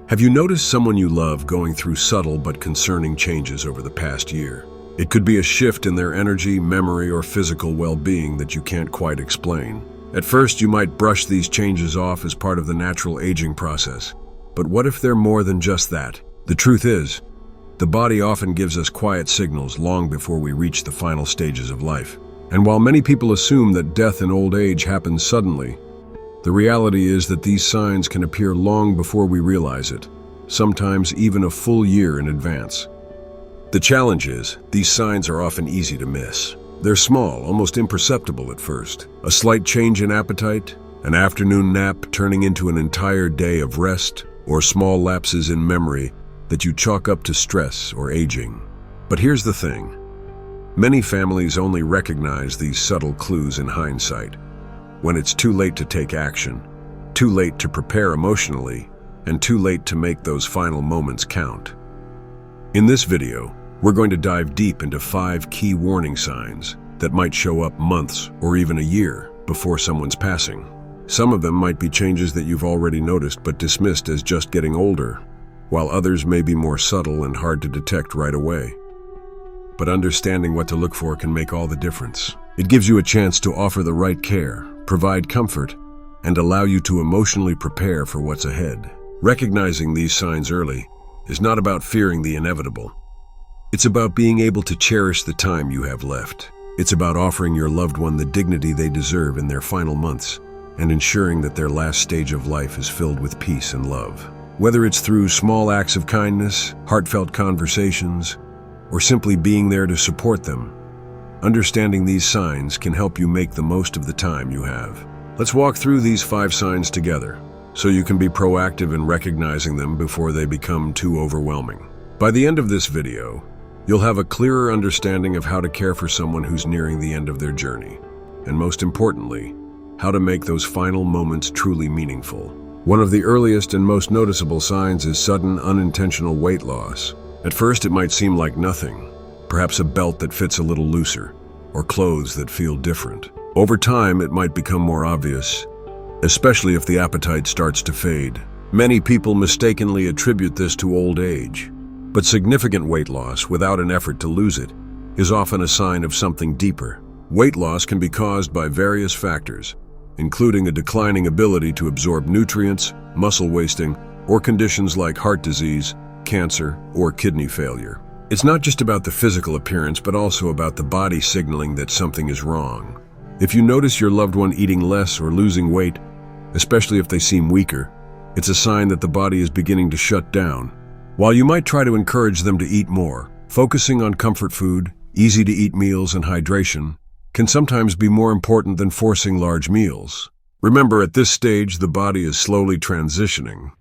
Have you noticed someone you love going through subtle but concerning changes over the past year? It could be a shift in their energy, memory, or physical well-being that you can't quite explain. At first, you might brush these changes off as part of the natural aging process. But what if they're more than just that? The truth is, the body often gives us quiet signals long before we reach the final stages of life. And while many people assume that death in old age happens suddenly, the reality is that these signs can appear long before we realize it, sometimes even a full year in advance. The challenge is, these signs are often easy to miss. They're small, almost imperceptible at first. A slight change in appetite, an afternoon nap turning into an entire day of rest, or small lapses in memory that you chalk up to stress or aging. But here's the thing. Many families only recognize these subtle clues in hindsight, when it's too late to take action, too late to prepare emotionally, and too late to make those final moments count. In this video, we're going to dive deep into 5 key warning signs that might show up months or even a year before someone's passing. Some of them might be changes that you've already noticed but dismissed as just getting older, while others may be more subtle and hard to detect right away. But understanding what to look for can make all the difference. It gives you a chance to offer the right care, provide comfort, and allow you to emotionally prepare for what's ahead. Recognizing these signs early is not about fearing the inevitable. It's about being able to cherish the time you have left. It's about offering your loved one the dignity they deserve in their final months and ensuring that their last stage of life is filled with peace and love. Whether it's through small acts of kindness, heartfelt conversations, or simply being there to support them, understanding these signs can help you make the most of the time you have. Let's walk through these 5 signs together, so you can be proactive in recognizing them before they become too overwhelming. By the end of this video, you'll have a clearer understanding of how to care for someone who's nearing the end of their journey, and most importantly, how to make those final moments truly meaningful. One of the earliest and most noticeable signs is sudden, unintentional weight loss. At first, it might seem like nothing, perhaps a belt that fits a little looser, or clothes that feel different. Over time, it might become more obvious, especially if the appetite starts to fade. Many people mistakenly attribute this to old age, but significant weight loss without an effort to lose it is often a sign of something deeper. Weight loss can be caused by various factors, including a declining ability to absorb nutrients, muscle wasting, or conditions like heart disease, cancer, or kidney failure. It's not just about the physical appearance, but also about the body signaling that something is wrong. If you notice your loved one eating less or losing weight, especially if they seem weaker, it's a sign that the body is beginning to shut down. While you might try to encourage them to eat more, focusing on comfort food, easy-to-eat meals, and hydration can sometimes be more important than forcing large meals. Remember, at this stage, the body is slowly transitioning,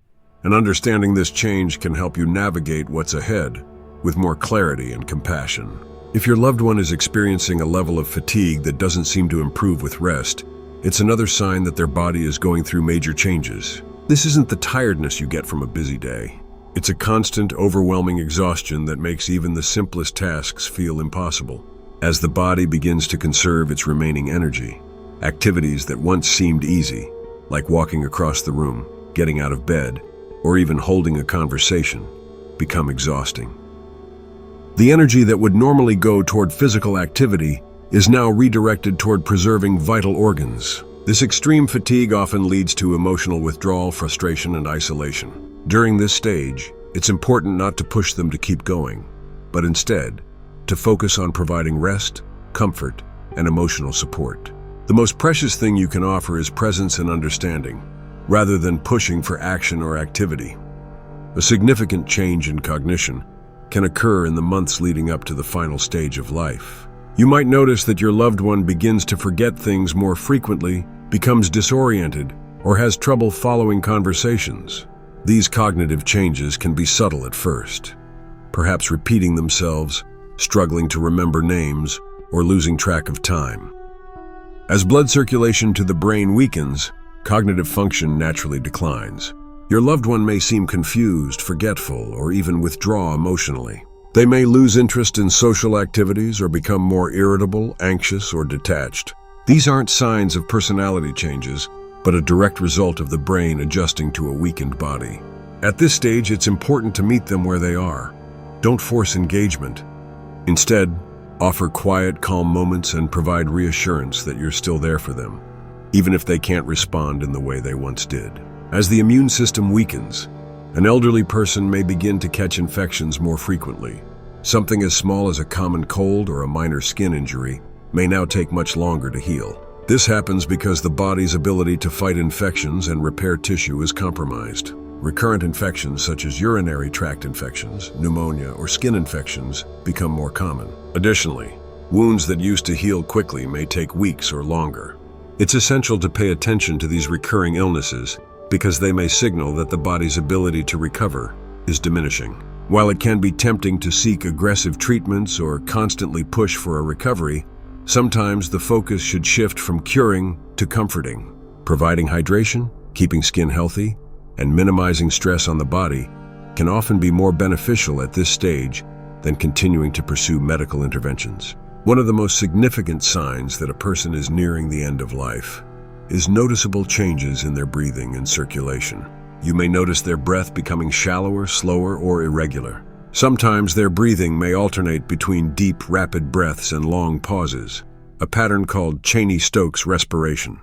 and understanding this change can help you navigate what's ahead with more clarity and compassion. If your loved one is experiencing a level of fatigue that doesn't seem to improve with rest, it's another sign that their body is going through major changes. This isn't the tiredness you get from a busy day. It's a constant, overwhelming exhaustion that makes even the simplest tasks feel impossible. As the body begins to conserve its remaining energy, activities that once seemed easy, like walking across the room, getting out of bed, or even holding a conversation, become exhausting. The energy that would normally go toward physical activity is now redirected toward preserving vital organs. This extreme fatigue often leads to emotional withdrawal, frustration, and isolation. During this stage, it's important not to push them to keep going, but instead, to focus on providing rest, comfort, and emotional support. The most precious thing you can offer is presence and understanding, rather than pushing for action or activity. A significant change in cognition can occur in the months leading up to the final stage of life. You might notice that your loved one begins to forget things more frequently, becomes disoriented, or has trouble following conversations. These cognitive changes can be subtle at first, perhaps repeating themselves, struggling to remember names, or losing track of time. As blood circulation to the brain weakens, cognitive function naturally declines. Your loved one may seem confused, forgetful, or even withdraw emotionally. They may lose interest in social activities or become more irritable, anxious, or detached. These aren't signs of personality changes, but a direct result of the brain adjusting to a weakened body. At this stage, it's important to meet them where they are. Don't force engagement. Instead, offer quiet, calm moments and provide reassurance that you're still there for them, even if they can't respond in the way they once did. As the immune system weakens, an elderly person may begin to catch infections more frequently. Something as small as a common cold or a minor skin injury may now take much longer to heal. This happens because the body's ability to fight infections and repair tissue is compromised. Recurrent infections such as urinary tract infections, pneumonia, or skin infections become more common. Additionally, wounds that used to heal quickly may take weeks or longer. It's essential to pay attention to these recurring illnesses because they may signal that the body's ability to recover is diminishing. While it can be tempting to seek aggressive treatments or constantly push for a recovery, sometimes the focus should shift from curing to comforting. Providing hydration, keeping skin healthy, and minimizing stress on the body can often be more beneficial at this stage than continuing to pursue medical interventions. One of the most significant signs that a person is nearing the end of life is noticeable changes in their breathing and circulation. You may notice their breath becoming shallower, slower, or irregular. Sometimes their breathing may alternate between deep, rapid breaths and long pauses, a pattern called Cheney-Stokes respiration.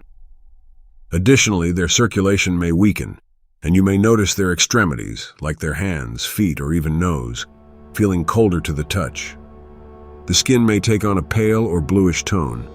Additionally, their circulation may weaken, and you may notice their extremities, like their hands, feet, or even nose, feeling colder to the touch. The skin may take on a pale or bluish tone,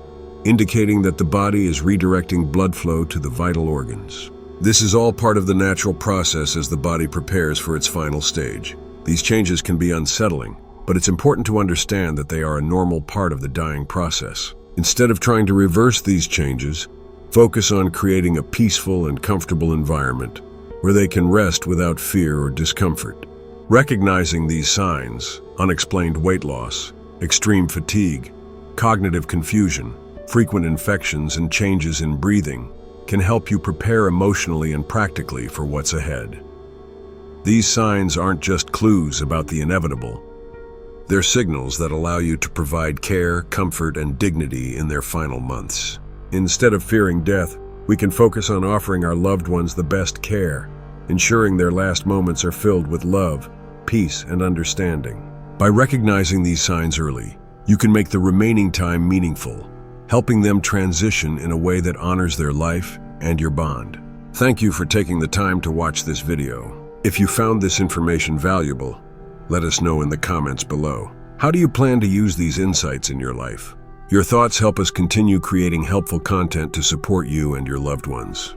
indicating that the body is redirecting blood flow to the vital organs. This is all part of the natural process as the body prepares for its final stage. These changes can be unsettling, but it's important to understand that they are a normal part of the dying process. Instead of trying to reverse these changes, focus on creating a peaceful and comfortable environment where they can rest without fear or discomfort. Recognizing these signs, unexplained weight loss, extreme fatigue, cognitive confusion, frequent infections, and changes in breathing, can help you prepare emotionally and practically for what's ahead. These signs aren't just clues about the inevitable. They're signals that allow you to provide care, comfort, and dignity in their final months. Instead of fearing death, we can focus on offering our loved ones the best care, ensuring their last moments are filled with love, peace, and understanding. By recognizing these signs early, you can make the remaining time meaningful, helping them transition in a way that honors their life and your bond. Thank you for taking the time to watch this video. If you found this information valuable, let us know in the comments below. How do you plan to use these insights in your life? Your thoughts help us continue creating helpful content to support you and your loved ones.